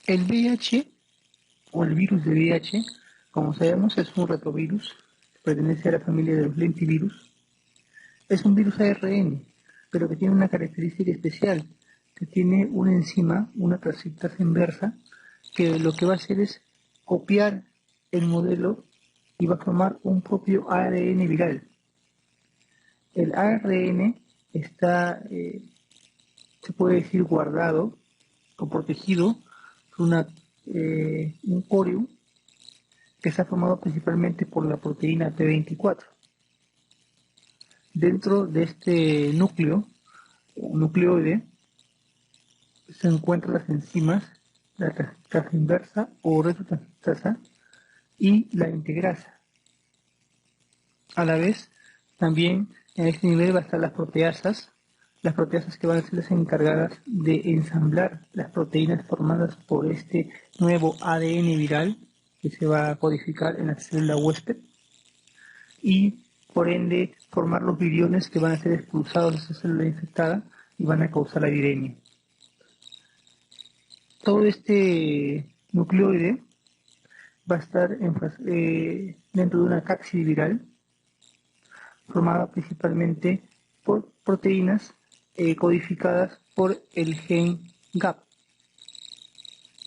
El VIH o el virus de VIH, como sabemos, es un retrovirus, pertenece a la familia de los lentivirus. Es un virus ARN, pero que tiene una característica especial, que tiene una enzima, una transcriptasa inversa, que lo que va a hacer es copiar el modelo y va a formar un propio ARN viral. El ARN está, se puede decir, guardado o protegido por un coreo que está formado principalmente por la proteína P24. Dentro de este núcleo, o nucleoide, se encuentran las enzimas, la transcriptasa inversa o retrotranscriptasa y la integrasa. A la vez, también en este nivel va a estar las proteasas que van a ser las encargadas de ensamblar las proteínas formadas por este nuevo ADN viral que se va a codificar en la célula huésped y por ende formar los viriones que van a ser expulsados de esa célula infectada y van a causar la viremia. Todo este nucleoide va a estar dentro de una cápside viral formada principalmente por proteínas codificadas por el gen GAP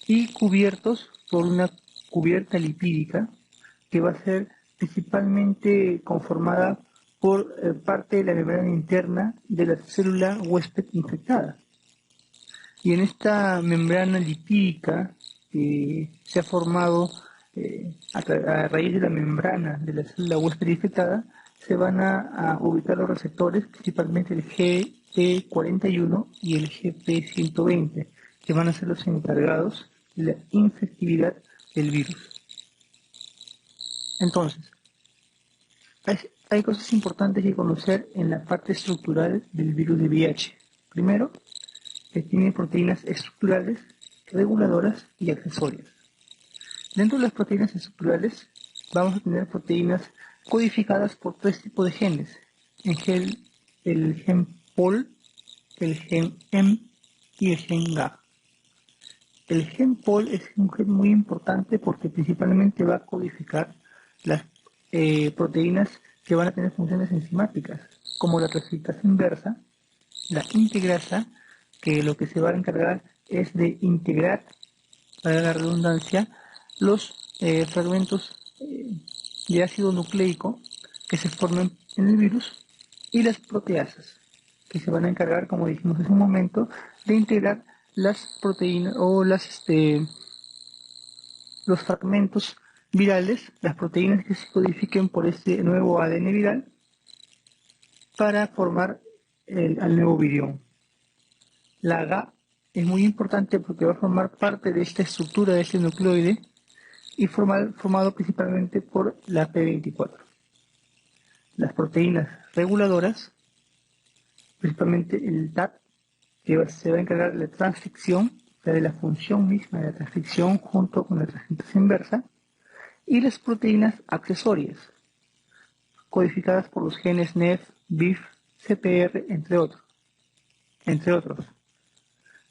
y cubiertos por una cubierta lipídica que va a ser principalmente conformada por parte de la membrana interna de la célula huésped infectada. Y en esta membrana lipídica que se ha formado a raíz de la membrana de la célula huésped infectada, se van a ubicar los receptores, principalmente el GP41 y el GP120, que van a ser los encargados de la infectividad del virus. Entonces, hay cosas importantes que conocer en la parte estructural del virus de VIH. Primero, que tiene proteínas estructurales, reguladoras y accesorias. Dentro de las proteínas estructurales vamos a tener proteínas codificadas por tres tipos de genes. El gen POL, el gen M y el gen GA. El gen POL es un gen muy importante porque principalmente va a codificar las proteínas que van a tener funciones enzimáticas, como la transcriptasa inversa, la integrasa, que lo que se va a encargar es de integrar, para la redundancia, los fragmentos de ácido nucleico que se forman en el virus, y las proteasas, que se van a encargar, como dijimos hace un momento, de integrar las proteínas o los fragmentos virales, las proteínas que se codifiquen por este nuevo ADN viral para formar al nuevo virión. La GA es muy importante porque va a formar parte de esta estructura de este nucleoide y formado principalmente por la P24. Las proteínas reguladoras, principalmente el TAT, que se va a encargar de la transcripción, o sea, de la función misma de la transcripción junto con la transcriptasa inversa, y las proteínas accesorias, codificadas por los genes NEF, BIF, CPR, entre otros,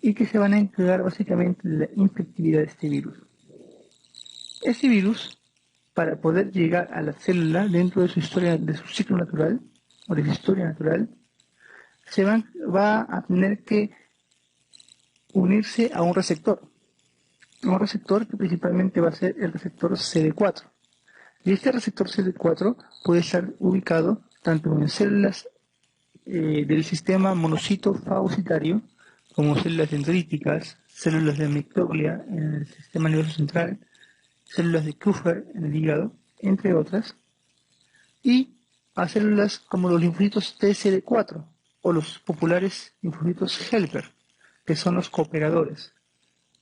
y que se van a encargar básicamente de la infectividad de este virus. Este virus, para poder llegar a la célula dentro de su historia, de su ciclo natural, o de su historia natural, va a tener que unirse a un receptor que principalmente va a ser el receptor CD4. Y este receptor CD4 puede estar ubicado tanto en células del sistema monocito fagocitario, como células dendríticas, células de microglia en el sistema nervioso central, células de Kupffer en el hígado, entre otras, y a células como los linfocitos TCD4 o los populares linfocitos Helper, que son los cooperadores.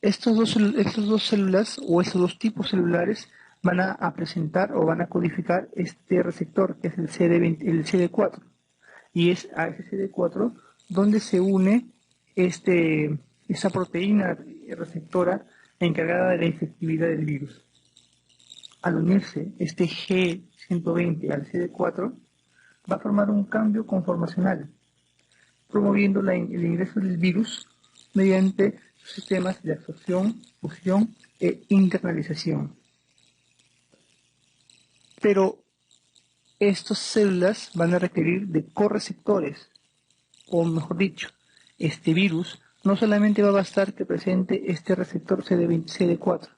Estos dos células o estos dos tipos celulares van a presentar o van a codificar este receptor, que es el CD4, y es a ese CD4 donde se une esa proteína receptora encargada de la infectividad del virus. Al unirse este G120 al CD4, va a formar un cambio conformacional, promoviendo el ingreso del virus mediante sistemas de absorción, fusión e internalización. Pero estas células van a requerir de correceptores, o mejor dicho, este virus no solamente va a bastar que presente este receptor CD4,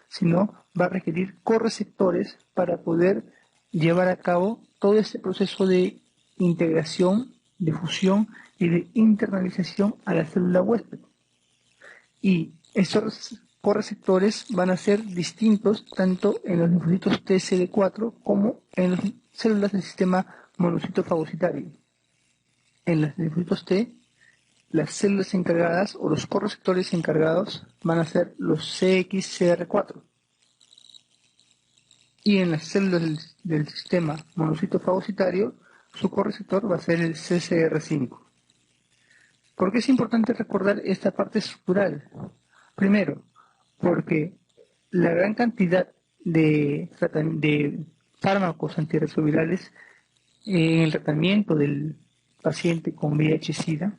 sino va a requerir correceptores para poder llevar a cabo todo este proceso de integración, de fusión y de internalización a la célula huésped. Y estos correceptores van a ser distintos tanto en los linfocitos TCD4 como en las células del sistema monocitofagocitario. En los linfocitos T, las células encargadas o los correceptores encargados van a ser los CXCR4. Y en las células del sistema monocitofagocitario, su correceptor va a ser el CCR5. ¿Por qué es importante recordar esta parte estructural? Primero, porque la gran cantidad de fármacos antirretrovirales en el tratamiento del paciente con VIH-Sida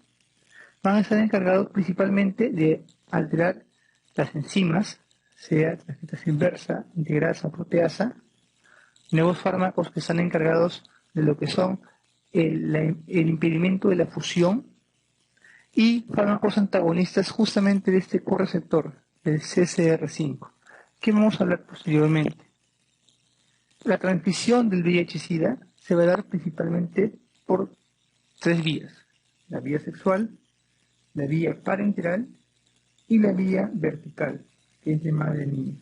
van a estar encargados principalmente de alterar las enzimas, sea transcriptasa inversa, integrasa, proteasa, nuevos fármacos que están encargados de lo que son el impedimento de la fusión y fármacos antagonistas justamente de este correceptor, el CCR5, que vamos a hablar posteriormente. La transmisión del VIH-Sida se va a dar principalmente por tres vías: la vía sexual, la vía parenteral y la vía vertical, que es de madre a niño.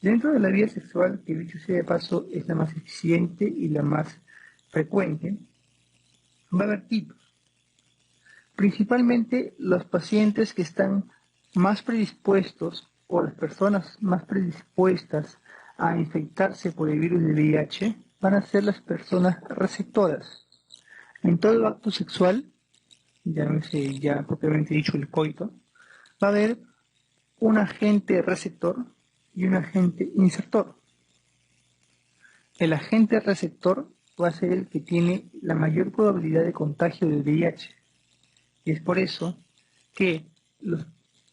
Dentro de la vía sexual, que dicho sea de paso es la más eficiente y la más frecuente, va a haber tipos. Principalmente los pacientes que están más predispuestos o las personas más predispuestas a infectarse por el virus de VIH van a ser las personas receptoras. En todo acto sexual, ya propiamente dicho el coito, va a haber un agente receptor y un agente insertor. El agente receptor va a ser el que tiene la mayor probabilidad de contagio del VIH. Y es por eso que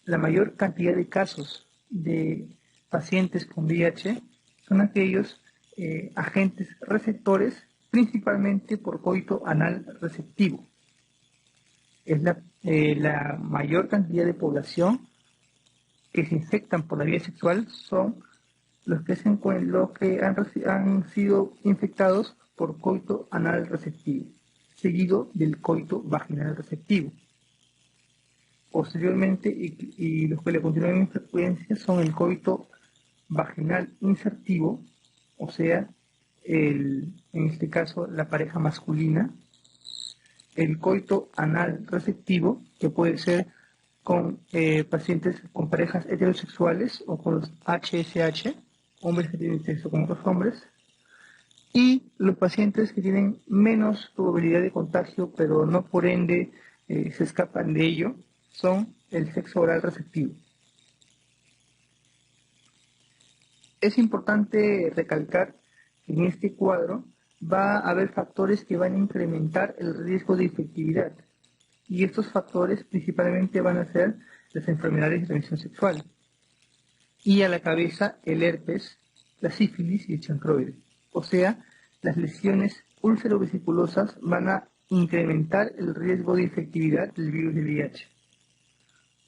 la mayor cantidad de casos de pacientes con VIH son aquellos agentes receptores, principalmente por coito anal receptivo. Es la mayor cantidad de población que se infectan por la vía sexual son los que han sido infectados por coito anal receptivo, seguido del coito vaginal receptivo. Posteriormente, y los que le continúan en frecuencia son el coito vaginal insertivo, o sea, en este caso la pareja masculina, el coito anal receptivo, que puede ser con pacientes con parejas heterosexuales o con los HSH, hombres que tienen sexo con otros hombres, y los pacientes que tienen menos probabilidad de contagio, pero no por ende se escapan de ello, son el sexo oral receptivo. Es importante recalcar que en este cuadro va a haber factores que van a incrementar el riesgo de infectividad, y estos factores principalmente van a ser las enfermedades de transmisión sexual, y a la cabeza el herpes, la sífilis y el chancroide. O sea, las lesiones úlcerovesiculosas van a incrementar el riesgo de infectividad del virus de VIH.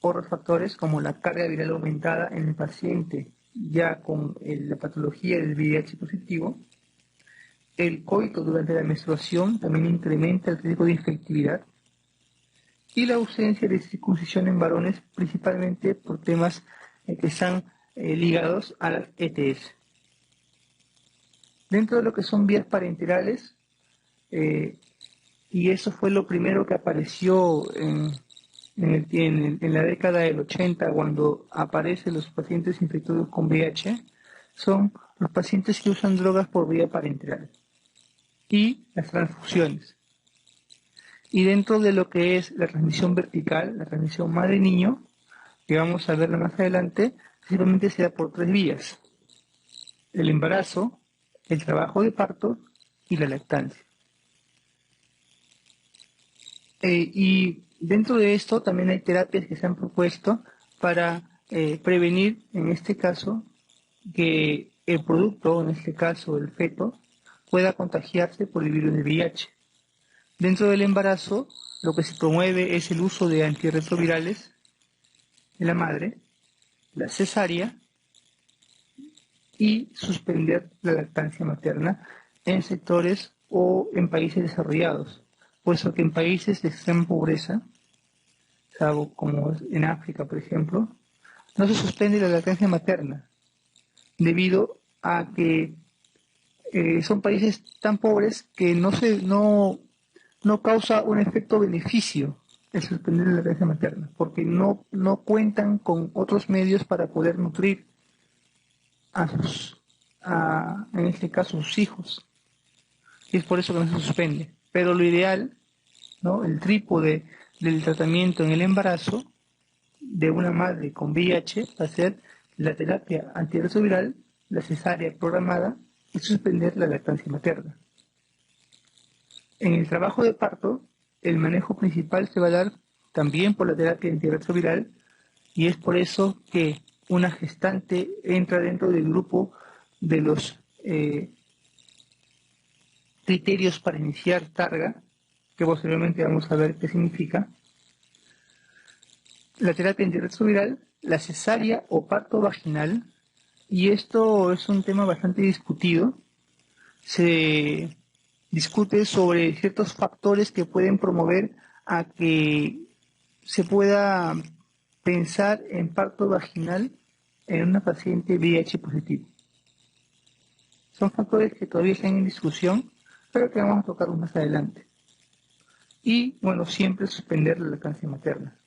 Otros factores como la carga viral aumentada en el paciente ya con la patología del VIH positivo, el coito durante la menstruación también incrementa el riesgo de infectividad, y la ausencia de circuncisión en varones, principalmente por temas que están ligados a las ETS. Dentro de lo que son vías parenterales, y eso fue lo primero que apareció en la década del 80, cuando aparecen los pacientes infectados con VIH, son los pacientes que usan drogas por vía parenteral y las transfusiones. Y dentro de lo que es la transmisión vertical, la transmisión madre-niño, que vamos a verla más adelante, principalmente se da por tres vías: el embarazo, el trabajo de parto y la lactancia. Y dentro de esto también hay terapias que se han propuesto para prevenir, en este caso, que el producto, en este caso el feto, pueda contagiarse por el virus del VIH. Dentro del embarazo, lo que se promueve es el uso de antirretrovirales de la madre, la cesárea y suspender la lactancia materna en sectores o en países desarrollados, puesto que en países de extrema pobreza, salvo como en África, por ejemplo, no se suspende la lactancia materna, debido a que son países tan pobres que no causa un efecto beneficio el suspender la lactancia materna, porque no cuentan con otros medios para poder nutrir en este caso, sus hijos. Y es por eso que no se suspende. Pero lo ideal, ¿no? El trípode del tratamiento en el embarazo de una madre con VIH va a ser la terapia antirretroviral, la cesárea programada y suspender la lactancia materna. En el trabajo de parto, el manejo principal se va a dar también por la terapia antirretroviral y es por eso que una gestante entra dentro del grupo de los criterios para iniciar Targa, que posteriormente vamos a ver qué significa, la terapia antirretroviral, la cesárea o parto vaginal, y esto es un tema bastante discutido. Se discute sobre ciertos factores que pueden promover a que se pueda pensar en parto vaginal en una paciente VIH positivo. Son factores que todavía están en discusión, pero que vamos a tocar más adelante. Y, bueno, siempre suspender la lactancia materna.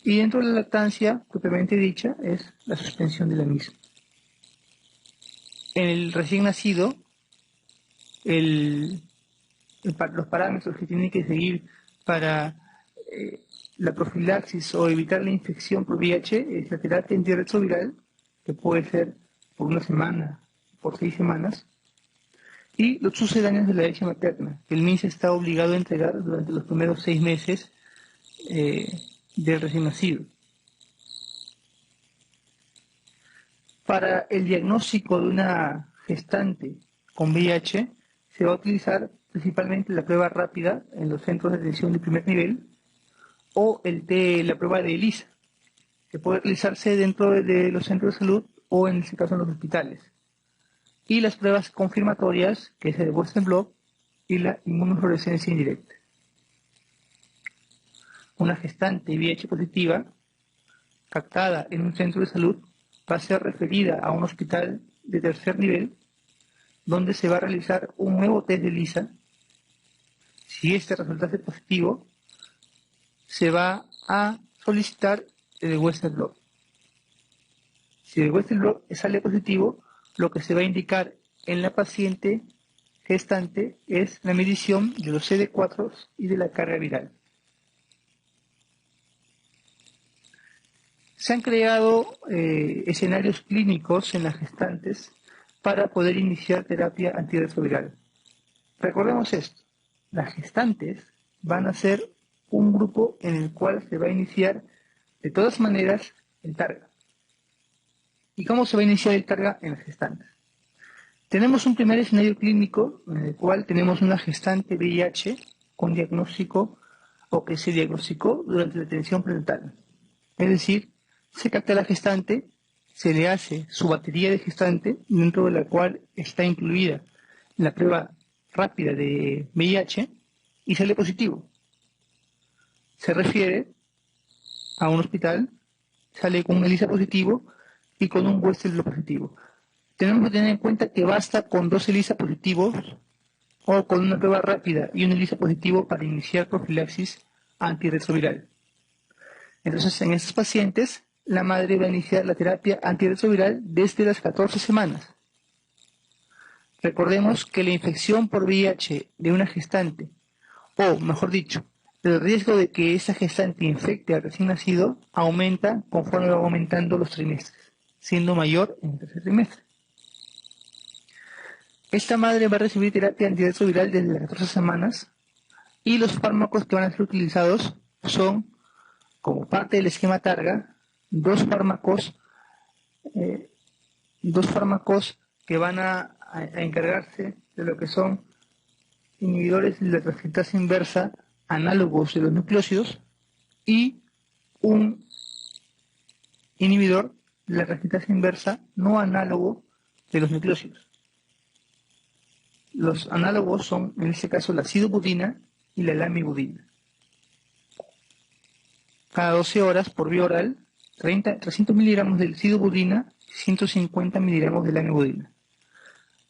Y dentro de la lactancia, propiamente dicha, es la suspensión de la misma. En el recién nacido, los parámetros que tienen que seguir para la profilaxis o evitar la infección por VIH es la terapia antirretroviral, que puede ser por una semana, por 6 semanas, y los sucedáneos de la leche materna, que el MINSA está obligado a entregar durante los primeros 6 meses del recién nacido. Para el diagnóstico de una gestante con VIH se va a utilizar principalmente la prueba rápida en los centros de atención de primer nivel o la prueba de ELISA, que puede realizarse dentro de los centros de salud o en este caso en los hospitales. Y las pruebas confirmatorias, que es el Western blot y la inmunofluorescencia indirecta. Una gestante VIH positiva captada en un centro de salud va a ser referida a un hospital de tercer nivel donde se va a realizar un nuevo test de ELISA. Si este resultase positivo, se va a solicitar el Western blot. Si el Western blot sale positivo, lo que se va a indicar en la paciente gestante es la medición de los CD4 y de la carga viral. Se han creado escenarios clínicos en las gestantes para poder iniciar terapia antirretroviral. Recordemos esto, las gestantes van a ser un grupo en el cual se va a iniciar de todas maneras el Targa. ¿Y cómo se va a iniciar el Targa en las gestantes? Tenemos un primer escenario clínico en el cual tenemos una gestante VIH con diagnóstico o que se diagnosticó durante la atención prenatal. Es decir, se capta a la gestante, se le hace su batería de gestante, dentro de la cual está incluida la prueba rápida de VIH y sale positivo. Se refiere a un hospital, sale con un ELISA positivo y con un Western blot positivo. Tenemos que tener en cuenta que basta con 2 ELISA positivos o con una prueba rápida y un ELISA positivo para iniciar profilaxis antirretroviral. Entonces, en estos pacientes, la madre va a iniciar la terapia antirretroviral desde las 14 semanas. Recordemos que la infección por VIH de una gestante, o mejor dicho, el riesgo de que esa gestante infecte al recién nacido aumenta conforme va aumentando los trimestres, siendo mayor en el tercer trimestre. Esta madre va a recibir terapia antirretroviral desde las 14 semanas y los fármacos que van a ser utilizados son, como parte del esquema Targa, dos fármacos, eh, dos fármacos que van a encargarse de lo que son inhibidores de la transcriptasa inversa análogos de los nucleósidos y un inhibidor de la transcriptasa inversa no análogo de los nucleósidos. Los análogos son, en este caso, la sidobudina y la lamivudina. Cada 12 horas por vía oral, 300 miligramos de sidobudina y 150 miligramos de lamivudina,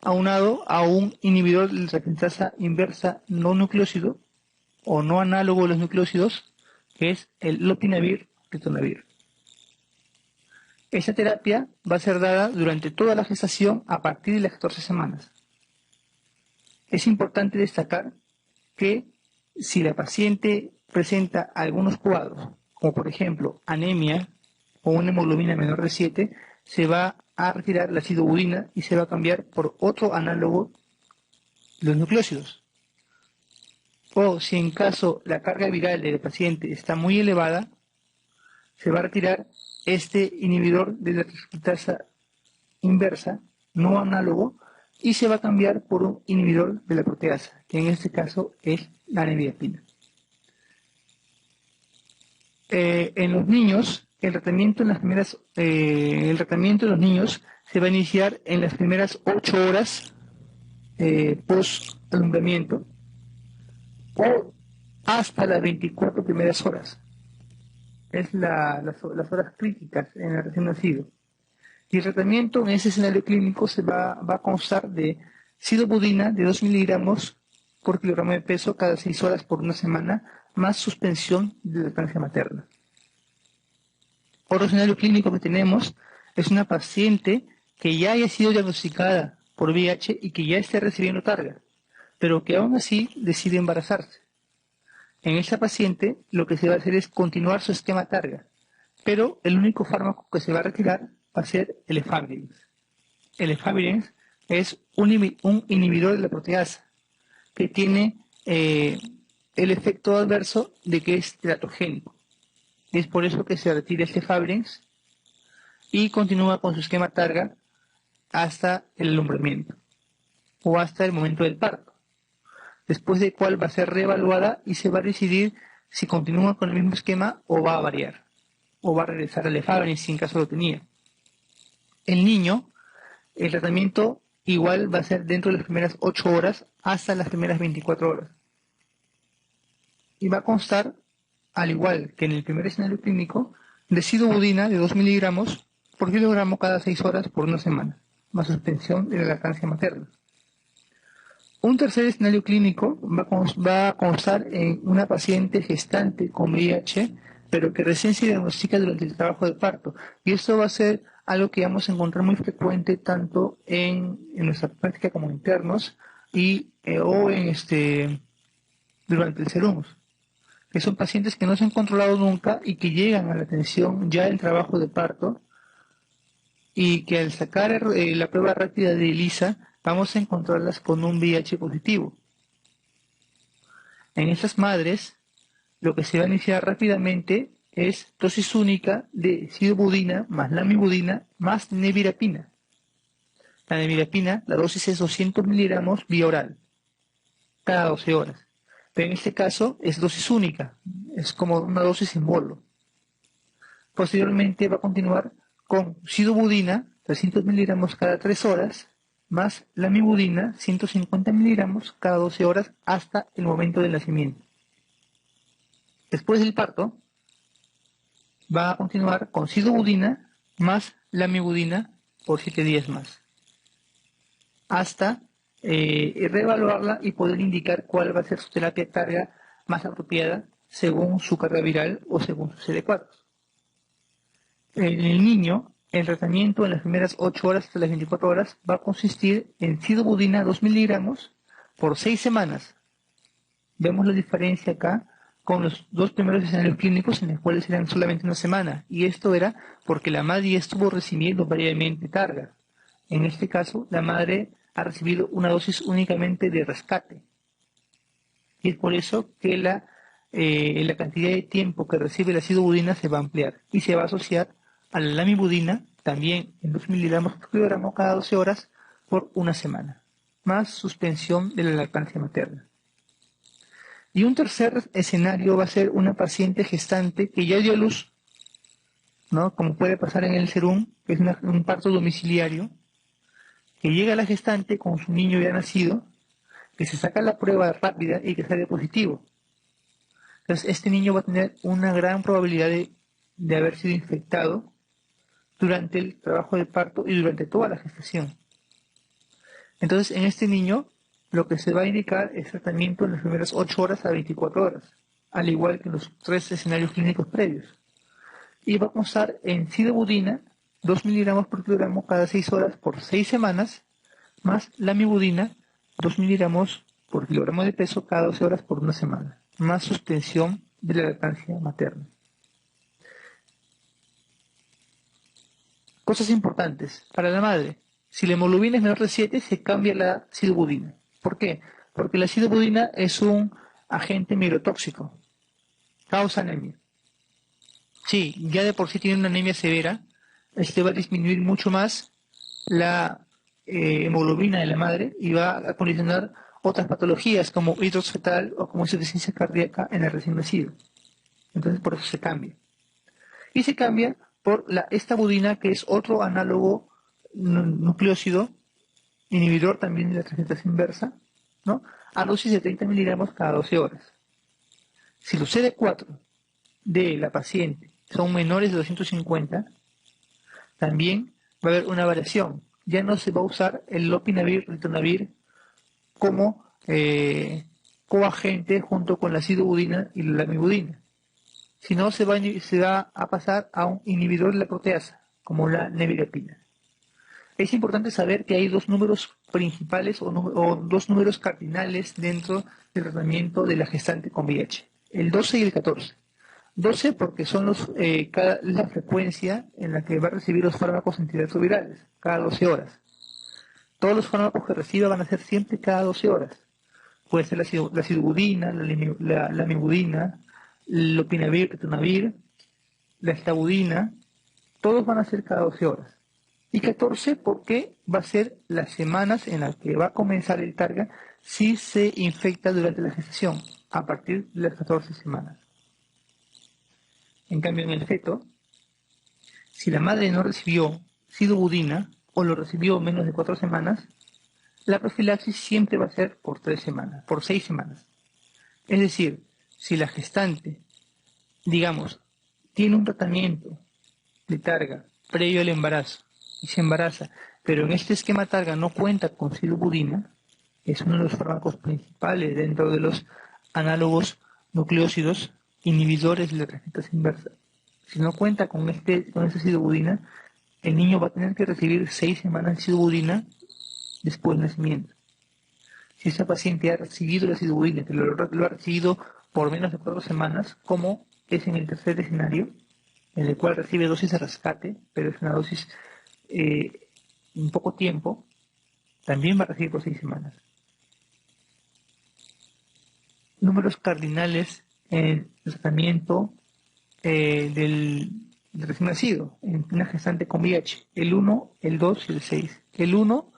aunado a un inhibidor de la transcriptasa inversa no nucleósido o no análogo de los nucleósidos, que es el lopinavir ritonavir. Esta terapia va a ser dada durante toda la gestación a partir de las 14 semanas. Es importante destacar que si la paciente presenta algunos cuadros, como por ejemplo anemia o una hemoglobina menor de 7, se va a retirar la sidobudina y se va a cambiar por otro análogo de los nucleósidos. O si en caso la carga viral del paciente está muy elevada, se va a retirar este inhibidor de la transcriptasa inversa no análogo y se va a cambiar por un inhibidor de la proteasa, que en este caso es la nemiapina. En los niños, el tratamiento de los niños se va a iniciar en las primeras 8 horas post alumbramiento o hasta las 24 primeras horas. Es las horas críticas en el recién nacido. Y el tratamiento en ese escenario clínico se va a constar de sidobudina de 2 miligramos por kilogramo de peso cada 6 horas por una semana, más suspensión de lactancia materna. Otro escenario clínico que tenemos es una paciente que ya haya sido diagnosticada por VIH y que ya esté recibiendo targa, pero que aún así decide embarazarse. En esta paciente lo que se va a hacer es continuar su esquema targa, pero el único fármaco que se va a retirar va a ser el efavirenz. El efavirenz es un inhibidor de la proteasa que tiene el efecto adverso de que es teratogénico. Es por eso que se retira este efavirenz y continúa con su esquema targa hasta el alumbramiento o hasta el momento del parto, después de cual va a ser reevaluada y se va a decidir si continúa con el mismo esquema o va a variar, o va a regresar al efavirenz si en caso lo tenía. El niño, el tratamiento igual va a ser dentro de las primeras 8 horas hasta las primeras 24 horas. Y va a constar, al igual que en el primer escenario clínico, de sidobudina de 2 miligramos por kilogramo cada 6 horas por una semana, más suspensión de la lactancia materna. Un tercer escenario clínico va a constar en una paciente gestante con VIH, pero que recién se diagnostica durante el trabajo de parto. Y esto va a ser algo que vamos a encontrar muy frecuente tanto en nuestra práctica como internos o durante el Serumos, que son pacientes que no se han controlado nunca y que llegan a la atención ya en trabajo de parto y que al sacar la prueba rápida de ELISA vamos a encontrarlas con un VIH positivo. En estas madres, lo que se va a iniciar rápidamente es dosis única de sidobudina más lamivudina más nevirapina. La nevirapina, la dosis es 200 miligramos vía oral, cada 12 horas. Pero en este caso es dosis única, es como una dosis en bolo. Posteriormente va a continuar con sidobudina, 300 miligramos cada 3 horas, más lamivudina, 150 miligramos cada 12 horas hasta el momento del nacimiento. Después del parto, va a continuar con sidobudina más lamivudina por 7 días más, hasta reevaluarla y poder indicar cuál va a ser su terapia carga más apropiada según su carga viral o según sus CD4. En el niño, el tratamiento en las primeras 8 horas hasta las 24 horas va a consistir en sidobudina 2 miligramos por 6 semanas. Vemos la diferencia acá con los 2 primeros escenarios clínicos en los cuales eran solamente una semana, y esto era porque la madre ya estuvo recibiendo previamente carga. En este caso, la madre ha recibido una dosis únicamente de rescate, y es por eso que la cantidad de tiempo que recibe la sidobudina se va a ampliar y se va a asociar a la lamivudina, también en 2 miligramos por kilogramo cada 12 horas por una semana, más suspensión de la lactancia materna. Y un tercer escenario va a ser una paciente gestante que ya dio a luz, ¿no? Como puede pasar en el SERUM, que es un parto domiciliario, que llega a la gestante con su niño ya nacido, que se saca la prueba rápida y que sale positivo. Entonces, este niño va a tener una gran probabilidad de haber sido infectado durante el trabajo de parto y durante toda la gestación. Entonces, en este niño, lo que se va a indicar es tratamiento en las primeras 8 horas a 24 horas, al igual que en los 3 escenarios clínicos previos. Y va a constar en sidobudina, 2 miligramos por kilogramo cada 6 horas por 6 semanas, más lamivudina, 2 miligramos por kilogramo de peso cada 12 horas por una semana, más suspensión de la lactancia materna. Cosas importantes. Para la madre, si la hemoglobina es menor de 7, se cambia la sidobudina. ¿Por qué? Porque la sidobudina es un agente migrotóxico, causa anemia. Sí, ya de por sí tiene una anemia severa, este va a disminuir mucho más la hemoglobina de la madre y va a condicionar otras patologías como hidrox fetal o como insuficiencia cardíaca en el recién nacido. Entonces por eso se cambia. Y se cambia por la estabudina, que es otro análogo nucleócido, inhibidor también de la transcriptasa inversa, ¿no? A dosis de 30 miligramos cada 12 horas. Si los CD4 de la paciente son menores de 250, también va a haber una variación. Ya no se va a usar el lopinavir, ritonavir como coagente junto con la sidobudina y la lamivudina, sino se va a pasar a un inhibidor de la proteasa, como la nevirapina. Es importante saber que hay dos números principales o dos números cardinales dentro del tratamiento de la gestante con VIH, el 12 y el 14. 12 porque son la frecuencia en la que va a recibir los fármacos antirretrovirales, cada 12 horas. Todos los fármacos que reciba van a ser siempre cada 12 horas. Puede ser la sidobudina, la lamivudina, el lopinavir, ritonavir, la estabudina, todos van a ser cada 12 horas. Y 14 porque va a ser las semanas en las que va a comenzar el carga si se infecta durante la gestación, a partir de las 14 semanas. En cambio, en el feto, si la madre no recibió sidobudina o lo recibió menos de 4 semanas, la profilaxis siempre va a ser por 3 semanas, por 6 semanas. Es decir, si la gestante, digamos, tiene un tratamiento de targa previo al embarazo y se embaraza, pero en este esquema targa no cuenta con sidobudina, es uno de los fármacos principales dentro de los análogos nucleócidos inhibidores de la transcriptasa inversa. Si no cuenta con esa sidobudina, el niño va a tener que recibir 6 semanas de sidobudina después del nacimiento. Si esa paciente ha recibido la sidobudina, que lo ha recibido por menos de 4 semanas, como es en el tercer escenario, en el cual recibe dosis de rescate, pero es una dosis en poco tiempo, también va a recibir por 6 semanas. Números cardinales en el tratamiento del recién nacido, en una gestante con VIH, el 1, el 2 y el 6. El 1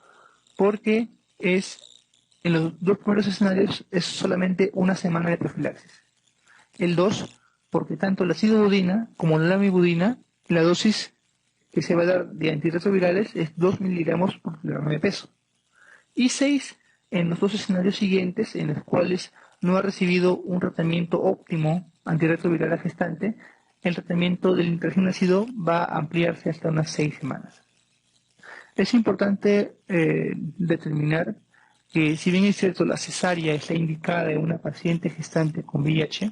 porque en los dos primeros escenarios es solamente una semana de profilaxis. El 2 porque tanto la sidobudina como la lamivudina, la dosis que se va a dar de antirretrovirales es 2 miligramos por kilogramo de peso. Y 6 en los dos escenarios siguientes en los cuales no ha recibido un tratamiento óptimo antirretroviral a gestante, el tratamiento del recién nacido va a ampliarse hasta unas 6 semanas. Es importante determinar que si bien es cierto la cesárea está indicada en una paciente gestante con VIH,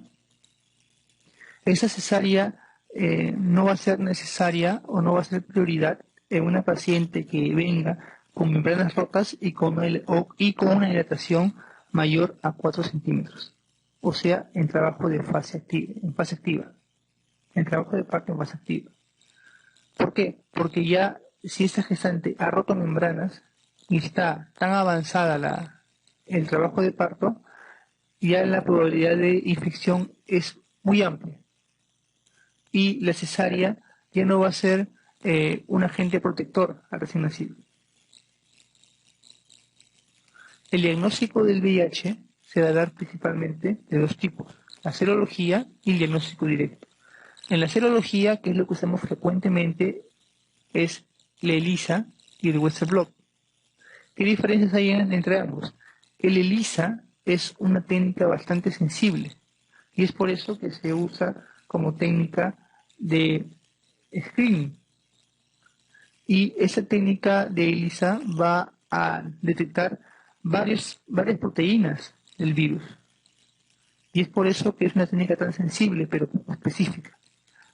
esa cesárea no va a ser necesaria o no va a ser prioridad en una paciente que venga con membranas rotas y con una dilatación mayor a 4 centímetros, o sea, en trabajo de fase activa, en trabajo de parto en fase activa. ¿Por qué? Porque ya si esta gestante ha roto membranas y está tan avanzada el trabajo de parto, ya la probabilidad de infección es muy amplia. Y la cesárea ya no va a ser un agente protector al recién nacido. El diagnóstico del VIH se va a dar principalmente de dos tipos, la serología y el diagnóstico directo. En la serología, que es lo que usamos frecuentemente, es la ELISA y el Western blot. ¿Qué diferencias hay entre ambos? El ELISA es una técnica bastante sensible y es por eso que se usa como técnica de screening. Y esa técnica de ELISA va a detectar varias proteínas del virus. Y es por eso que es una técnica tan sensible, pero específica.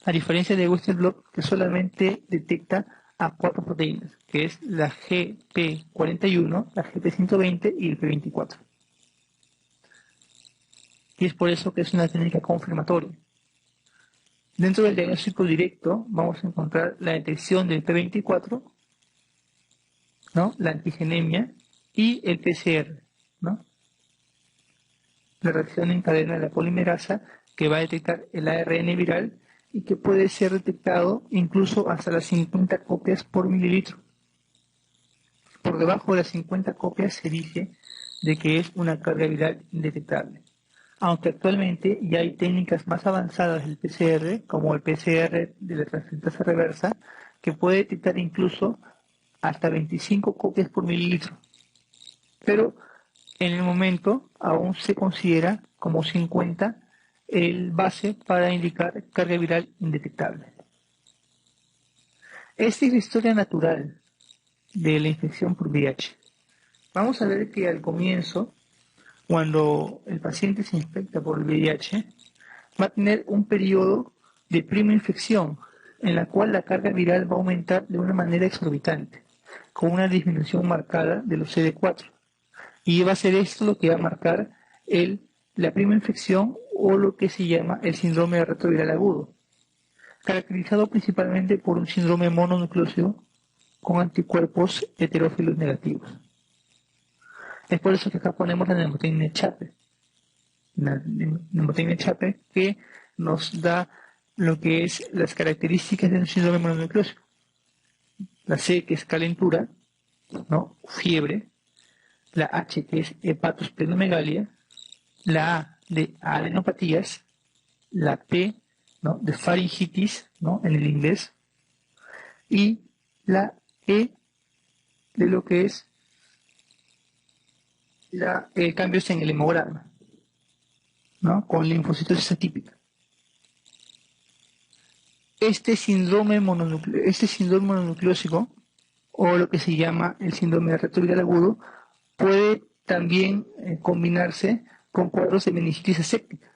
A diferencia de Western blot, que solamente detecta a 4 proteínas, que es la GP41, la GP120 y el P24. Y es por eso que es una técnica confirmatoria. Dentro del diagnóstico directo vamos a encontrar la detección del P24, ¿no? La antigenemia y el PCR, ¿no? La reacción en cadena de la polimerasa que va a detectar el ARN viral y que puede ser detectado incluso hasta las 50 copias por mililitro. Por debajo de las 50 copias se dice de que es una carga viral indetectable. Aunque actualmente ya hay técnicas más avanzadas del PCR, como el PCR de la transcriptasa reversa, que puede detectar incluso hasta 25 copias por mililitro. Pero en el momento aún se considera como 50 el base para indicar carga viral indetectable. Esta es la historia natural de la infección por VIH. Vamos a ver que al comienzo, cuando el paciente se infecta por el VIH, va a tener un periodo de prima infección en la cual la carga viral va a aumentar de una manera exorbitante, con una disminución marcada de los CD4. Y va a ser esto lo que va a marcar la prima infección o lo que se llama el síndrome de retroviral agudo, caracterizado principalmente por un síndrome mononucleósido con anticuerpos heterófilos negativos. Es por eso que acá ponemos la pneumonia Chape. La pneumonia Chape que nos da lo que es las características de un síndrome mononucleósico. La C, que es calentura, ¿no? Fiebre. La H, que es hepatosplenomegalia. La A, de adenopatías. La P, ¿no? De faringitis, ¿no? En el inglés. Y la E, de lo que es cambios en el hemograma, ¿no? Con linfocitosis atípica. Este síndrome mononucleósico, o lo que se llama el síndrome de retroviral agudo, puede también combinarse con cuadros de meningitis aséptica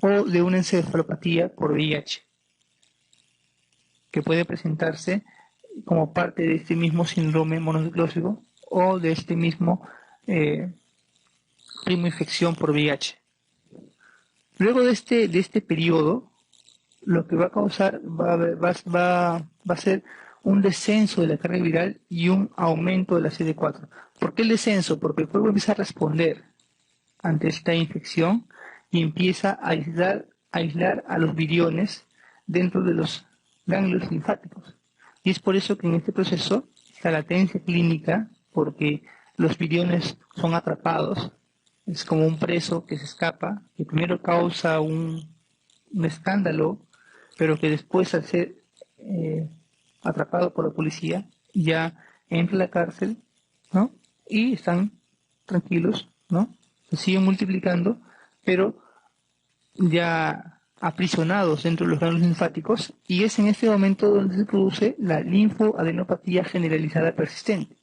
o de una encefalopatía por VIH, que puede presentarse como parte de este mismo síndrome mononucleósico o de este mismo prima infección por VIH. Luego de este periodo, lo que va a causar va a ser un descenso de la carga viral y un aumento de la CD4. ¿Por qué el descenso? Porque el cuerpo empieza a responder ante esta infección y empieza a aislar a los viriones dentro de los ganglios linfáticos. Y es por eso que en este proceso, esta latencia clínica, porque los viriones son atrapados, es como un preso que se escapa, que primero causa un escándalo, pero que después al ser atrapado por la policía ya entra a la cárcel, ¿no? Y están tranquilos, ¿no? Se siguen multiplicando, pero ya aprisionados dentro de los ganglios linfáticos, y es en este momento donde se produce la linfoadenopatía generalizada persistente.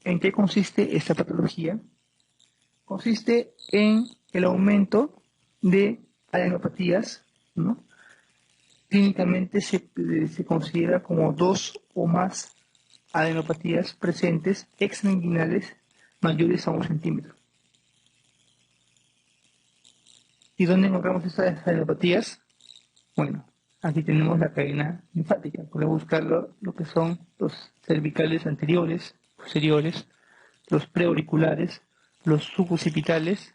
¿En qué consiste esta patología? Consiste en el aumento de adenopatías, ¿no? Clínicamente se considera como 2 o más adenopatías presentes extrainguinales mayores a 1 centímetro. ¿Y dónde encontramos estas adenopatías? Bueno, aquí tenemos la cadena linfática. Podemos buscar lo que son los cervicales anteriores, posteriores, los preauriculares, los suboccipitales,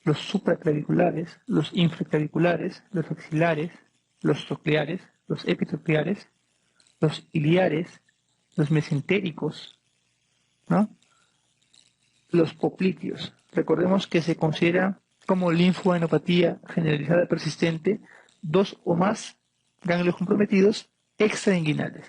los supraclaviculares, los infraclaviculares, los axilares, los trocleares, los epiteliales, los iliares, los mesentéricos, ¿no? Los popliteos. Recordemos que se considera como linfoadenopatía generalizada persistente 2 o más ganglios comprometidos extrainguinales.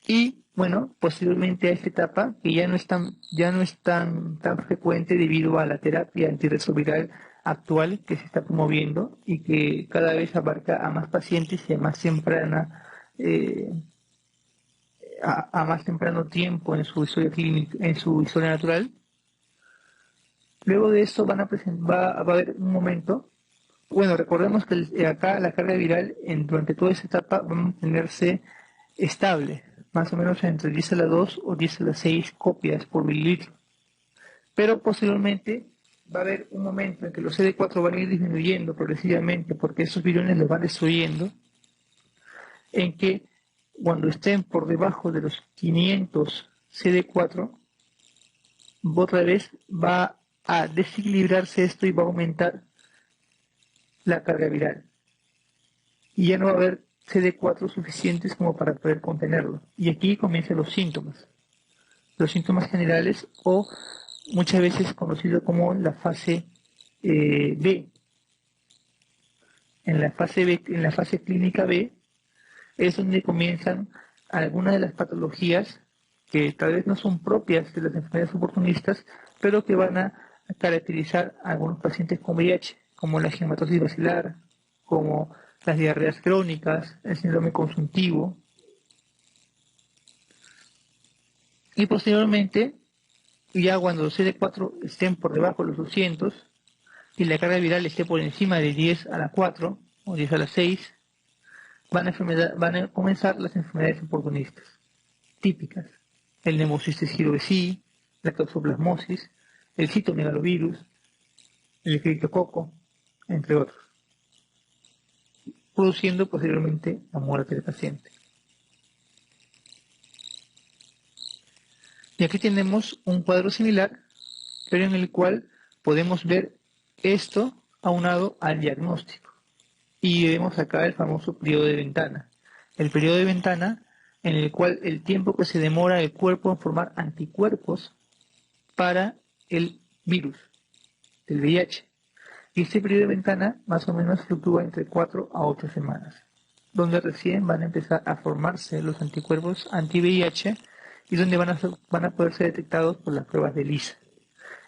Y bueno, posteriormente a esta etapa, que ya no es tan frecuente debido a la terapia antirretroviral actual que se está promoviendo y que cada vez abarca a más pacientes y a más temprana a más temprano tiempo en su historia clínica, en su historia natural. Luego de esto va a haber un momento. Bueno, recordemos que acá la carga viral durante toda esa etapa va a mantenerse estable, más o menos entre 10 a la 2 o 10 a la 6 copias por mililitro. Pero posteriormente va a haber un momento en que los CD4 van a ir disminuyendo progresivamente porque esos virones los van destruyendo, en que cuando estén por debajo de los 500 CD4, otra vez va a desequilibrarse esto y va a aumentar la carga viral. Y ya no va a haber CD4 suficientes como para poder contenerlo. Y aquí comienzan los síntomas. Los síntomas generales o muchas veces conocido como la fase B. En la fase B, en la fase clínica B, es donde comienzan algunas de las patologías que tal vez no son propias de las enfermedades oportunistas, pero que van a caracterizar a algunos pacientes con VIH, como la hematosis basilar, como las diarreas crónicas, el síndrome consuntivo. Y posteriormente, ya cuando los CD4 estén por debajo de los 200 y la carga viral esté por encima de 10 a la 4 o 10 a la 6, van a comenzar las enfermedades oportunistas típicas: el Pneumocystis jirovecii, la toxoplasmosis, el citomegalovirus, el criptococo, entre otros, produciendo posteriormente la muerte del paciente. Y aquí tenemos un cuadro similar, pero en el cual podemos ver esto aunado al diagnóstico. Y vemos acá el famoso periodo de ventana. El periodo de ventana en el cual el tiempo que se demora el cuerpo en formar anticuerpos para el virus del VIH. Y este periodo de ventana más o menos fluctúa entre 4 a 8 semanas, donde recién van a empezar a formarse los anticuerpos anti-VIH y donde van a poder ser detectados por las pruebas de ELISA.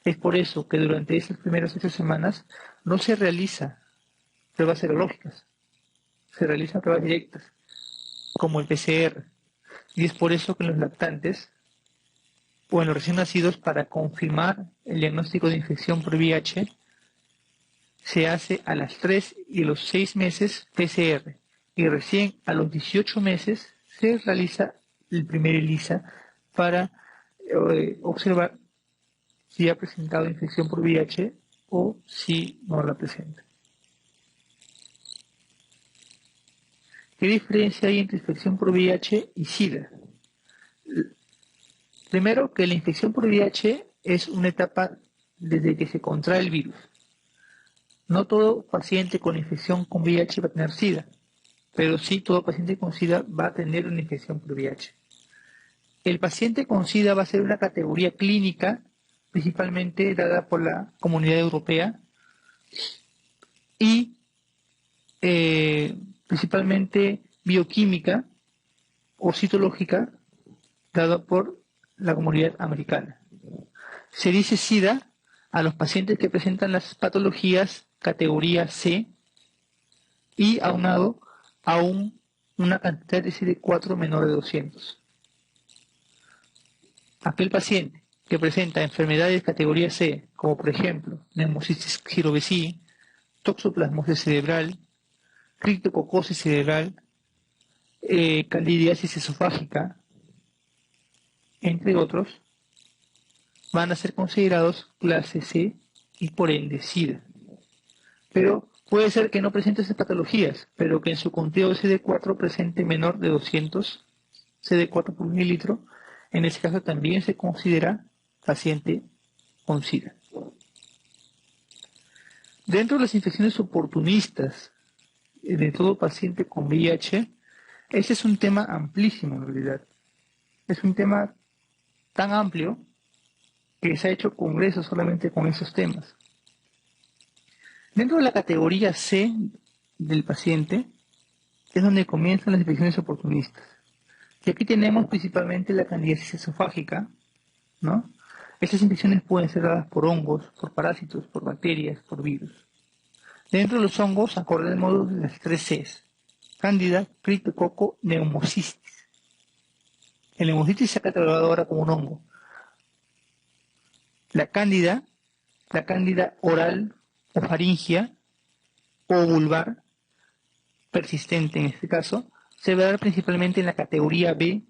Es por eso que durante esas primeras 8 semanas no se realiza pruebas serológicas, se realizan pruebas directas, como el PCR. Y es por eso que en los lactantes o en los recién nacidos, para confirmar el diagnóstico de infección por VIH, se hace a las 3 y los 6 meses PCR. Y recién a los 18 meses se realiza el primer ELISA para observar si ha presentado infección por VIH o si no la presenta. ¿Qué diferencia hay entre infección por VIH y SIDA? Primero, que la infección por VIH es una etapa desde que se contrae el virus. No todo paciente con infección con VIH va a tener SIDA, pero sí todo paciente con SIDA va a tener una infección por VIH. El paciente con SIDA va a ser una categoría clínica, principalmente dada por la Comunidad Europea, y principalmente bioquímica o citológica, dada por la Comunidad Americana. Se dice SIDA a los pacientes que presentan las patologías categoría C y aunado a una cantidad de CD4 menor de 200. Aquel paciente que presenta enfermedades categoría C, como por ejemplo Pneumocystis jirovecii, toxoplasmosis cerebral, criptococosis cerebral, candidiasis esofágica, entre otros, van a ser considerados clase C y por ende SIDA. Pero puede ser que no presente esas patologías, pero que en su conteo de CD4 presente menor de 200 CD4 por mililitro. En ese caso también se considera paciente con SIDA. Dentro de las infecciones oportunistas de todo paciente con VIH, ese es un tema amplísimo en realidad. Es un tema tan amplio que se ha hecho congresos solamente con esos temas. Dentro de la categoría C del paciente es donde comienzan las infecciones oportunistas. Y aquí tenemos principalmente la candidiasis esofágica, ¿no? Estas infecciones pueden ser dadas por hongos, por parásitos, por bacterias, por virus. Dentro de los hongos, acordémonos de las 3 Cs: cándida, criptococo, neumocistis. El neumocistis se ha catalogado ahora como un hongo. La cándida oral o faringia o vulvar, persistente en este caso, se va a dar principalmente en la categoría B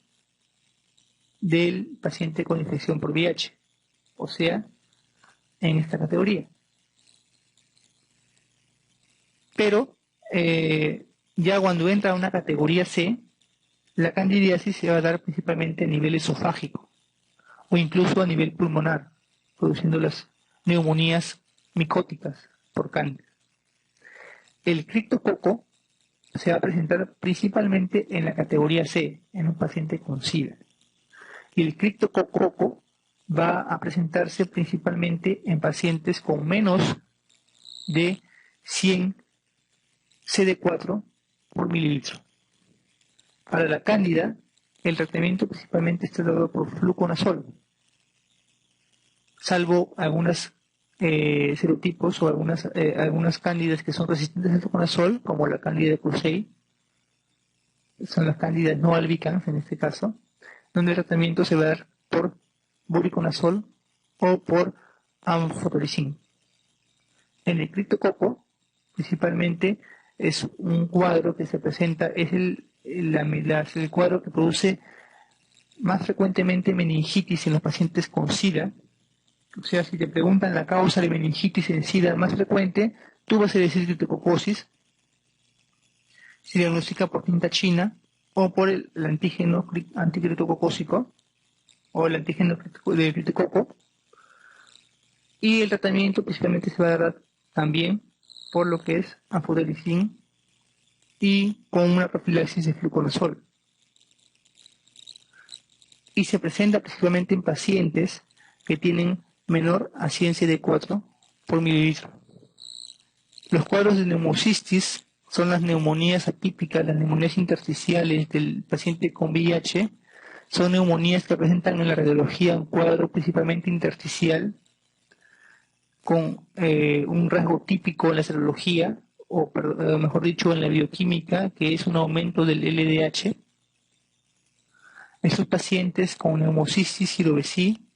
del paciente con infección por VIH, o sea, en esta categoría. Pero ya cuando entra a una categoría C, la candidiasis se va a dar principalmente a nivel esofágico o incluso a nivel pulmonar, produciendo las neumonías micóticas por cándida. El criptococo se va a presentar principalmente en la categoría C, en un paciente con SIDA. Y el criptococo va a presentarse principalmente en pacientes con menos de 100 CD4 por mililitro. Para la cándida, el tratamiento principalmente está dado por fluconazol, salvo algunos serotipos o algunas cándidas que son resistentes al fluconazol, como la cándida Cruzei, son las cándidas no albicans en este caso, donde el tratamiento se va a dar por voriconazol o por anfotericin. En el criptococo, principalmente, es un cuadro que se presenta, es el cuadro que produce más frecuentemente meningitis en los pacientes con SIDA. O sea, si te preguntan la causa de meningitis en SIDA más frecuente, tú vas a decir criptococosis, se diagnostica por tinta china o por el antígeno anticriptococósico o el antígeno de criptococo, y el tratamiento principalmente se va a dar también por lo que es anfotericin y con una profilaxis de fluconazol. Y se presenta principalmente en pacientes que tienen menor a 100 CD4 por mililitro. Los cuadros de neumocistis son las neumonías atípicas, las neumonías intersticiales del paciente con VIH. Son neumonías que presentan en la radiología un cuadro principalmente intersticial con un rasgo típico en la serología, o mejor dicho en la bioquímica, que es un aumento del LDH. Estos pacientes con neumocistis y CIDOVECI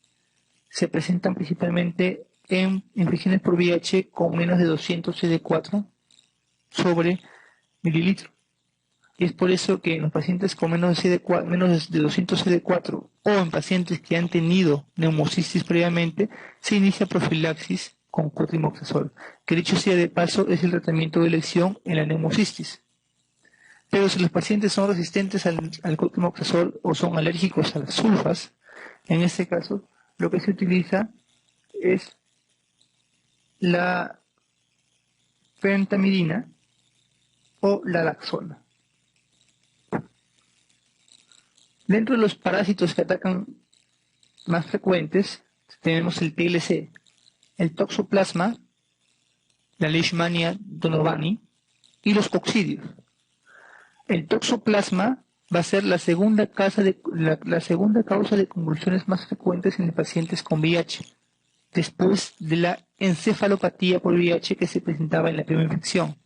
se presentan principalmente en infecciones por VIH con menos de 200 CD4 sobre mililitro. Y es por eso que en los pacientes con menos de 200 CD4 o en pacientes que han tenido neumocistis previamente, se inicia profilaxis con cotrimoxazol, que dicho sea de paso es el tratamiento de elección en la neumocistis. Pero si los pacientes son resistentes al cotrimoxazol o son alérgicos a las sulfas, en este caso lo que se utiliza es la pentamidina o la laxona. Dentro de los parásitos que atacan más frecuentes tenemos el TLC, el Toxoplasma, la Leishmania donovani y los coccidios. El Toxoplasma va a ser la segunda causa de convulsiones más frecuentes en pacientes con VIH, después de la encefalopatía por VIH que se presentaba en la primera infección.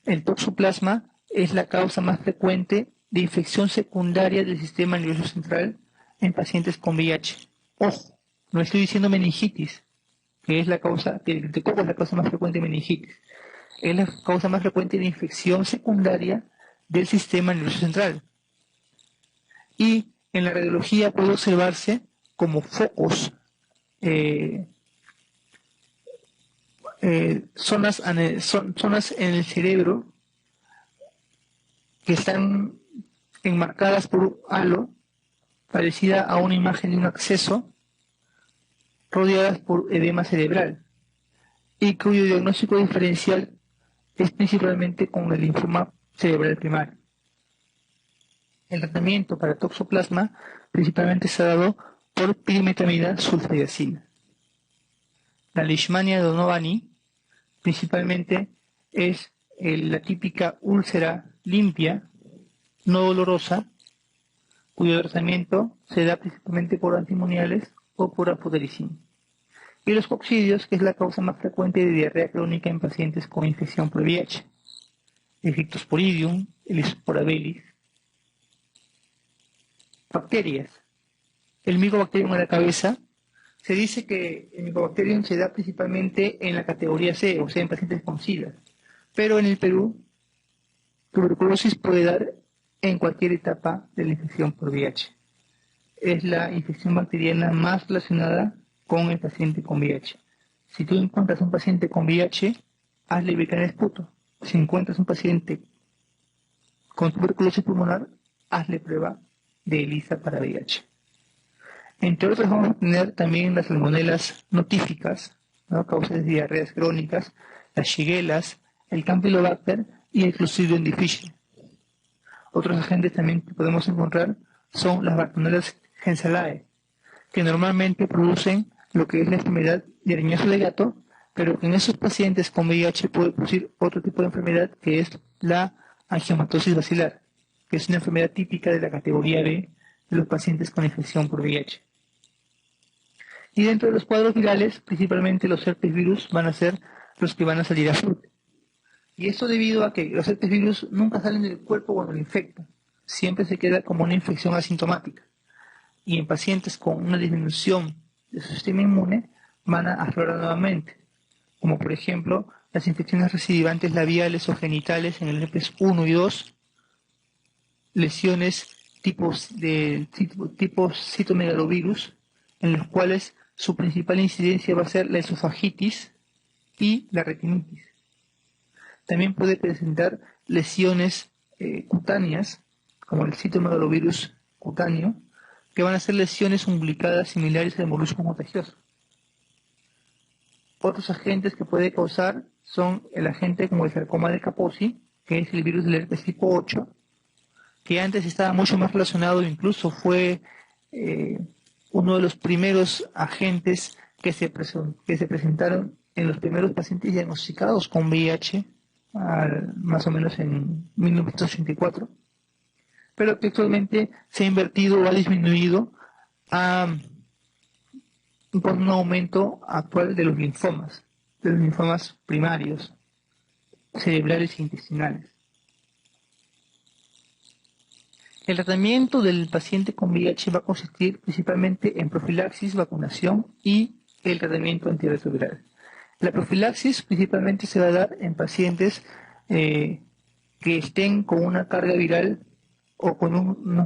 El Toxoplasma es la causa más frecuente de infección secundaria del sistema nervioso central en pacientes con VIH. Ojo, no estoy diciendo meningitis, que es la causa, que el criptococo es la causa más frecuente de meningitis. Es la causa más frecuente de infección secundaria del sistema nervioso central. Y en la radiología puede observarse como focos, zonas en el cerebro que están enmarcadas por un halo parecida a una imagen de un acceso, rodeadas por edema cerebral. y cuyo diagnóstico diferencial es principalmente con el linfoma cerebral primario. El tratamiento para toxoplasma principalmente se ha dado por pirimetamida sulfadiazina. La leishmania donovani principalmente es la típica úlcera limpia, no dolorosa, cuyo tratamiento se da principalmente por antimoniales o por apotericina. Y los coccidios, que es la causa más frecuente de diarrea crónica en pacientes con infección por VIH. El Cryptosporidium, el Sporabilis. Bacterias. El Mycobacterium de la cabeza. Se dice que el Mycobacterium se da principalmente en la categoría C, o sea, en pacientes con SIDA. Pero en el Perú, tuberculosis puede dar en cualquier etapa de la infección por VIH. Es la infección bacteriana más relacionada con el paciente con VIH. Si tú encuentras un paciente con VIH, hazle beca en esputo. Si encuentras un paciente con tuberculosis pulmonar, hazle prueba de ELISA para VIH. Entre otros vamos a tener también las salmonelas notíficas, ¿no? Causas de diarreas crónicas, las shigellas, el Campylobacter y el Clostridium difficile. Otros agentes también que podemos encontrar son las Bartonelas gensalae, que normalmente producen lo que es la enfermedad de arañazo de gato, pero que en esos pacientes con VIH puede producir otro tipo de enfermedad que es la angiomatosis bacilar, que es una enfermedad típica de la categoría B de los pacientes con infección por VIH. Y dentro de los cuadros virales, principalmente los herpes virus van a ser los que van a salir a flote. Y esto debido a que los herpes virus nunca salen del cuerpo cuando lo infectan, siempre se queda como una infección asintomática. Y en pacientes con una disminución de su sistema inmune van a aflorar nuevamente, como por ejemplo las infecciones recidivantes labiales o genitales en el herpes 1 y 2, lesiones tipo citomegalovirus, en los cuales su principal incidencia va a ser la esofagitis y la retinitis. También puede presentar lesiones cutáneas, como el citomegalovirus cutáneo, que van a ser lesiones umbilicadas similares al molusco contagioso. Otros agentes que puede causar son el agente como el sarcoma de Kaposi, que es el virus del herpes tipo 8, que antes estaba mucho más relacionado, incluso fue uno de los primeros agentes que se presentaron en los primeros pacientes diagnosticados con VIH, más o menos en 1984, pero que actualmente se ha invertido o ha disminuido por un aumento actual de los linfomas primarios, cerebrales e intestinales. El tratamiento del paciente con VIH va a consistir principalmente en profilaxis, vacunación y el tratamiento antirretroviral. La profilaxis principalmente se va a dar en pacientes que estén con una carga viral o con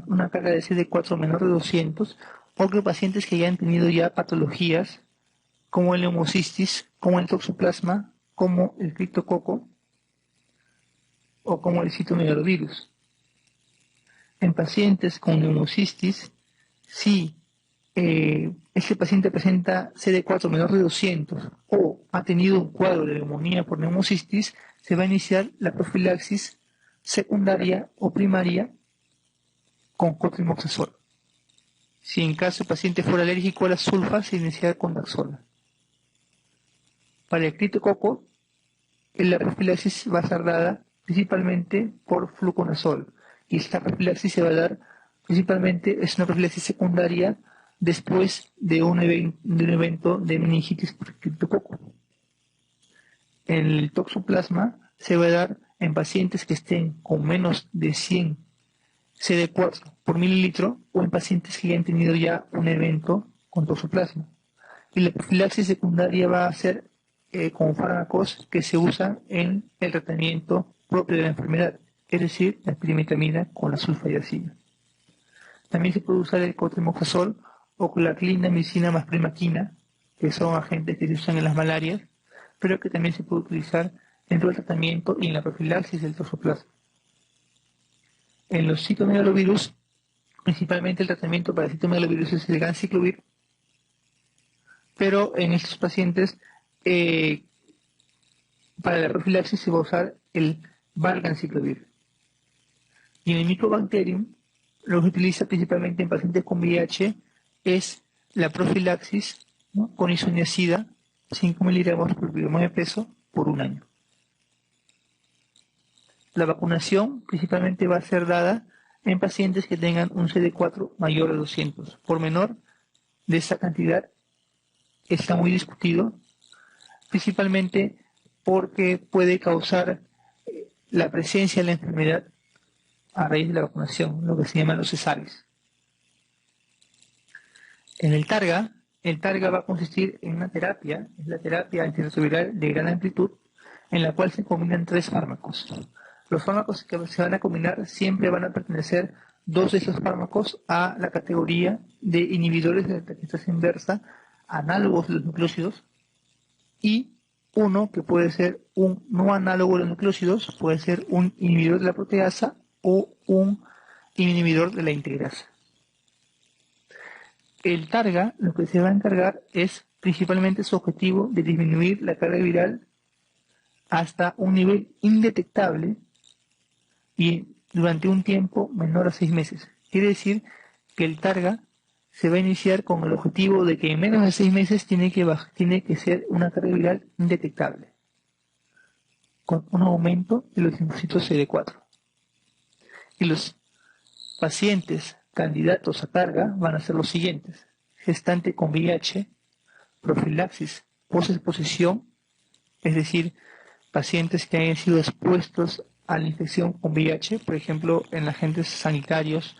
una carga de CD4 menor de 200, o que pacientes que ya han tenido ya patologías como el neumocistis, como el toxoplasma, como el criptococo o como el citomegalovirus. En pacientes con neumocistis, si este paciente presenta CD4 menor de 200 o ha tenido un cuadro de neumonía por neumocistis, se va a iniciar la profilaxis secundaria o primaria con cotrimoxazol. Si en caso el paciente fuera alérgico a la sulfa, se inicia con Daxola. Para el criptococo, la profilaxis va a ser dada principalmente por fluconazol. Y esta profilaxis se va a dar principalmente, es una profilaxis secundaria después de un evento de meningitis por criptococo. El toxoplasma se va a dar en pacientes que estén con menos de 100 CD4 por mililitro o en pacientes que ya han tenido ya un evento con toxoplasma. Y la profilaxis secundaria va a ser con fármacos que se usan en el tratamiento propio de la enfermedad, es decir, la pirimetamina con la sulfadiazina. También se puede usar el cotrimoxazol o la clindamicina más primaquina, que son agentes que se usan en las malarias, pero que también se puede utilizar dentro del tratamiento y en la profilaxis del toxoplasma. En los citomegalovirus, principalmente el tratamiento para citomegalovirus es el ganciclovir, pero en estos pacientes Para la profilaxis se va a usar el valganciclovir. Y en el Mycobacterium, lo que se utiliza principalmente en pacientes con VIH es la profilaxis, ¿no?, con isoniazida, 5 miligramos por kilogramo de peso por un año. La vacunación principalmente va a ser dada en pacientes que tengan un CD4 mayor a 200. Por menor de esa cantidad está muy discutido, principalmente porque puede causar la presencia de la enfermedad a raíz de la vacunación, lo que se llama los cesares. En el targa va a consistir en una terapia, es la terapia antirretroviral de gran amplitud, en la cual se combinan 3 fármacos. Los fármacos que se van a combinar siempre van a pertenecer 2 de esos fármacos a la categoría de inhibidores de la transcriptasa inversa, análogos de los nucleósidos, y uno que puede ser un no análogo de los nucleósidos, puede ser un inhibidor de la proteasa o un inhibidor de la integrasa. El targa lo que se va a encargar es principalmente su objetivo de disminuir la carga viral hasta un nivel indetectable y durante un tiempo menor a 6 meses. Quiere decir que el targa se va a iniciar con el objetivo de que en menos de 6 meses tiene que ser una carga viral indetectable, con un aumento de los linfocitos CD4. Y los pacientes candidatos a targa van a ser los siguientes: gestante con VIH, profilaxis post-exposición, es decir, pacientes que hayan sido expuestos a la infección con VIH, por ejemplo, en agentes sanitarios,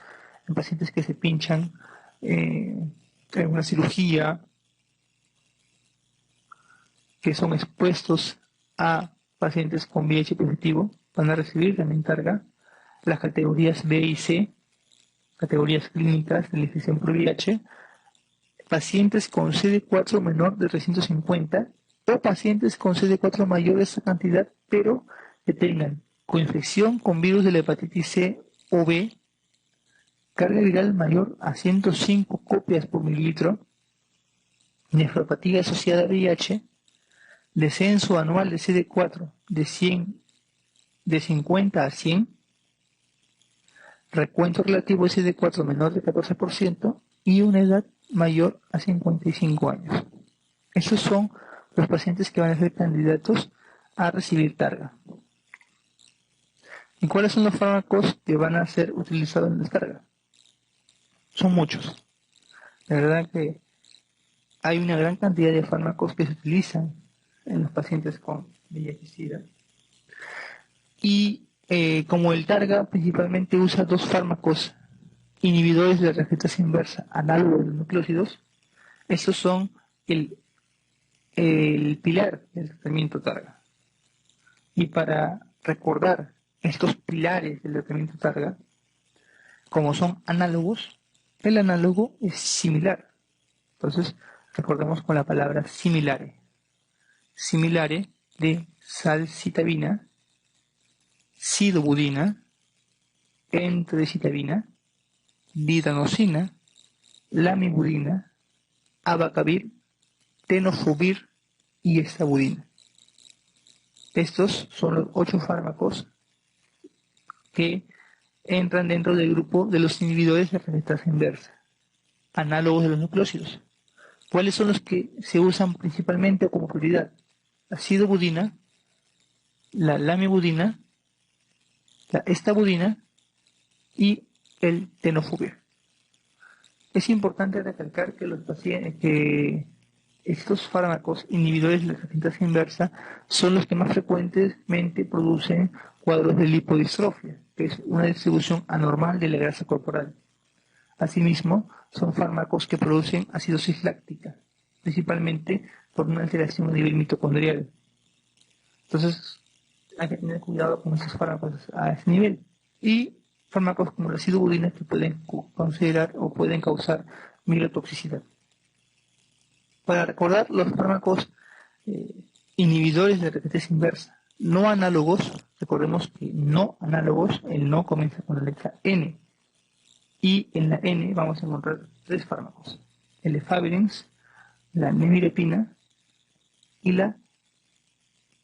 en pacientes que se pinchan en una cirugía, que son expuestos a pacientes con VIH positivo, van a recibir también targa. Las categorías B y C, categorías clínicas de la infección por VIH, pacientes con CD4 menor de 350 o pacientes con CD4 mayor de esa cantidad, pero que tengan coinfección con virus de la hepatitis C o B, carga viral mayor a 105 copias por mililitro, nefropatía asociada a VIH, descenso anual de CD4 de 50 a 100, recuento relativo de CD4 menor de 14% y una edad mayor a 55 años. Esos son los pacientes que van a ser candidatos a recibir targa. ¿Y cuáles son los fármacos que van a ser utilizados en la targa? Son muchos. La verdad que hay una gran cantidad de fármacos que se utilizan en los pacientes con VIH-Sida. Y como el targa principalmente usa 2 fármacos inhibidores de la transcriptasa inversa, análogos de los nucleósidos, estos son el pilar del tratamiento targa. Y para recordar estos pilares del tratamiento targa, como son análogos, el análogo es similar. Entonces, recordemos con la palabra similare. Similare de salcitabina, sidobudina, entrecitavina, didanosina, lamivudina, abacavir, tenofovir y estabudina. Estos son los 8 fármacos que entran dentro del grupo de los inhibidores de la transcriptasa inversa, análogos de los nucleósidos. ¿Cuáles son los que se usan principalmente como prioridad? La sidobudina, la lamivudina, la estabudina y el tenofovir. Es importante recalcar que los pacientes que estos fármacos inhibidores de la transcriptasa inversa son los que más frecuentemente producen cuadros de lipodistrofia, que es una distribución anormal de la grasa corporal. Asimismo, son fármacos que producen acidosis láctica, principalmente por una alteración a nivel mitocondrial. Entonces, hay que tener cuidado con estos fármacos a ese nivel. Y fármacos como la sidobudina que pueden considerar o pueden causar mielotoxicidad. Para recordar los fármacos inhibidores de la transcriptasa inversa, no análogos, recordemos que no análogos, el no comienza con la letra N. Y en la N vamos a encontrar 3 fármacos: el efavirenz, la nevirepina y la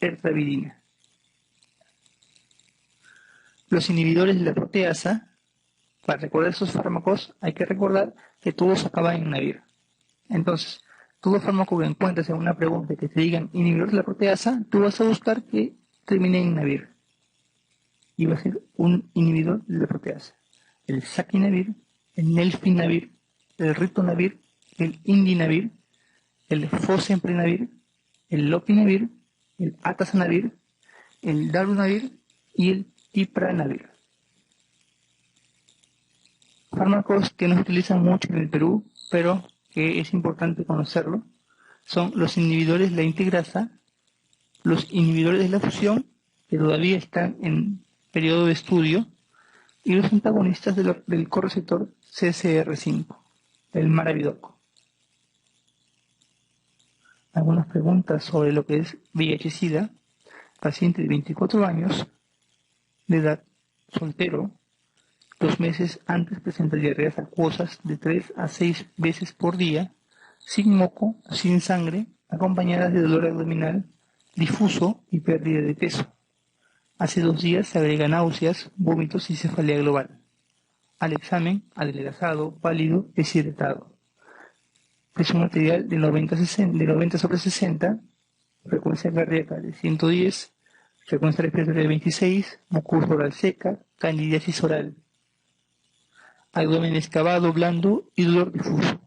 ertravidina. Los inhibidores de la proteasa, para recordar esos fármacos, hay que recordar que todos acaban en navir. Entonces, todo fármaco que encuentres en una pregunta que te digan inhibidor de la proteasa, tú vas a buscar que termine en navir. Y va a ser un inhibidor de la proteasa. El saquinavir, el nelfinavir, el ritonavir, el indinavir, el fosemprenavir, el lopinavir, el atazanavir, el darunavir y el tipranavir. Fármacos que no se utilizan mucho en el Perú, pero que es importante conocerlo, son los inhibidores de la integrasa, los inhibidores de la fusión, que todavía están en periodo de estudio, y los antagonistas del correceptor CCR5, el maravidoc. Algunas preguntas sobre lo que es VIH-Sida. Paciente de 24 años, de edad, soltero, 2 meses antes presenta diarreas acuosas de 3 a 6 veces por día, sin moco, sin sangre, acompañadas de dolor abdominal, difuso y pérdida de peso. Hace 2 días se agrega náuseas, vómitos y cefalea global. Al examen, adelgazado, pálido, deshidratado. Presión arterial de 90/60, frecuencia cardíaca de 110, frecuencia respiratoria de 26, mucosa oral seca, candidiasis oral. Abdomen excavado, blando y dolor difuso.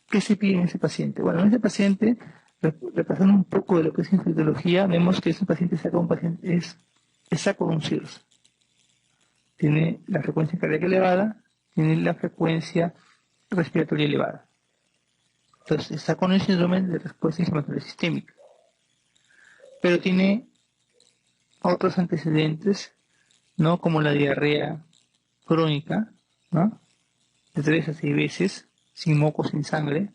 ¿Qué se pide en ese paciente? Bueno, en ese paciente, repasando un poco de lo que es infectología, vemos que ese paciente es saco de un CIRS. Tiene la frecuencia cardíaca elevada, tiene la frecuencia respiratoria elevada. Entonces, está con el síndrome de respuesta inflamatoria sistémica. Pero tiene otros antecedentes, ¿no? Como la diarrea crónica, ¿no? De 3 a 6 veces, sin moco, sin sangre.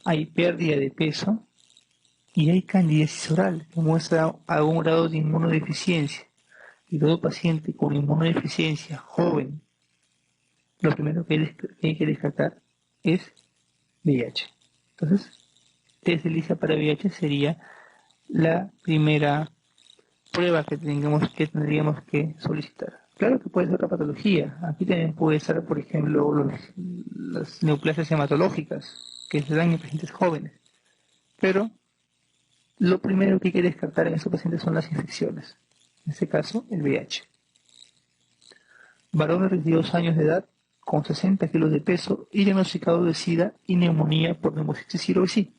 Hay pérdida de peso y hay candidiasis oral, que muestra algún grado de inmunodeficiencia. Y todo paciente con inmunodeficiencia joven, lo primero que hay que descartar es VIH. Entonces, test de ELISA para VIH sería la primera prueba que tendríamos que solicitar. Claro que puede ser otra patología. Aquí también puede ser, por ejemplo, las neoplasias hematológicas que se dan en pacientes jóvenes. Pero lo primero que hay que descartar en esos pacientes son las infecciones. En este caso, el VIH. Varón de 22 años de edad, con 60 kilos de peso y diagnosticado de SIDA y neumonía por neumocitis girovicí.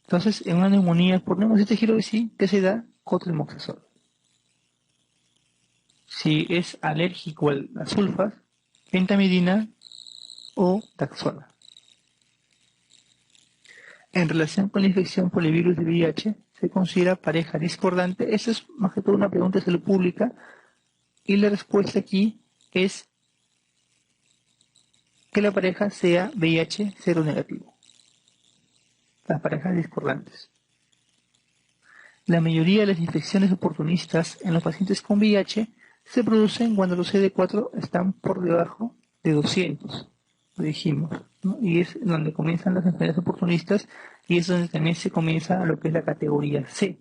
Entonces, en una neumonía por neumocitis girovicí, ¿qué se da? Cotrimoxazol. Si es alérgico a sulfas, pentamidina o taxona. En relación con la infección por el virus de VIH, se considera pareja discordante. Esa es más que todo una pregunta de salud pública y la respuesta aquí es que la pareja sea VIH seronegativo. Las parejas discordantes. La mayoría de las infecciones oportunistas en los pacientes con VIH se producen cuando los CD4 están por debajo de 200, lo dijimos, ¿no? Y es donde comienzan las enfermedades oportunistas y es donde también se comienza lo que es la categoría C,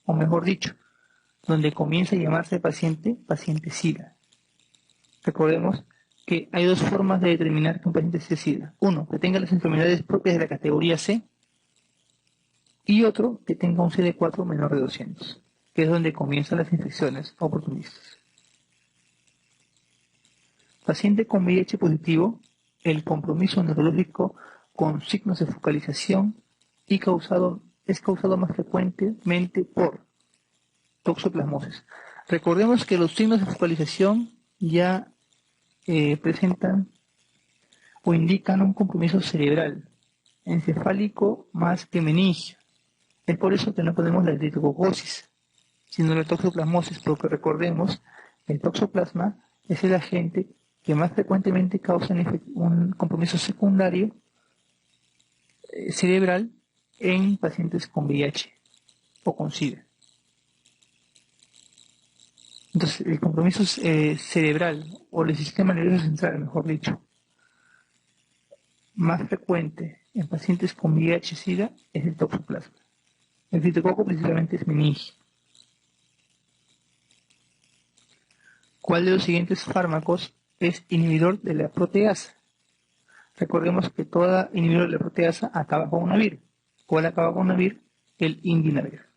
o mejor dicho, donde comienza a llamarse paciente SIDA. Recordemos que hay 2 formas de determinar que un paciente sea SIDA. Uno, que tenga las enfermedades propias de la categoría C, y otro, que tenga un CD4 menor de 200, que es donde comienzan las infecciones oportunistas. Paciente con VIH positivo, el compromiso neurológico con signos de focalización es causado más frecuentemente por toxoplasmosis. Recordemos que los signos de focalización ya presentan o indican un compromiso cerebral, encefálico más que meningio. Es por eso que no ponemos la eritropocosis, sino la toxoplasmosis, porque recordemos que el toxoplasma es el agente que más frecuentemente causa un compromiso secundario cerebral en pacientes con VIH o con SIDA. Entonces, el compromiso cerebral o del sistema nervioso central, mejor dicho, más frecuente en pacientes con VIH-Sida es el toxoplasma. El criptococo precisamente es meningia. ¿Cuál de los siguientes fármacos es inhibidor de la proteasa? Recordemos que toda inhibidor de la proteasa acaba con una vir. ¿Cuál acaba con una vir? El indinavir.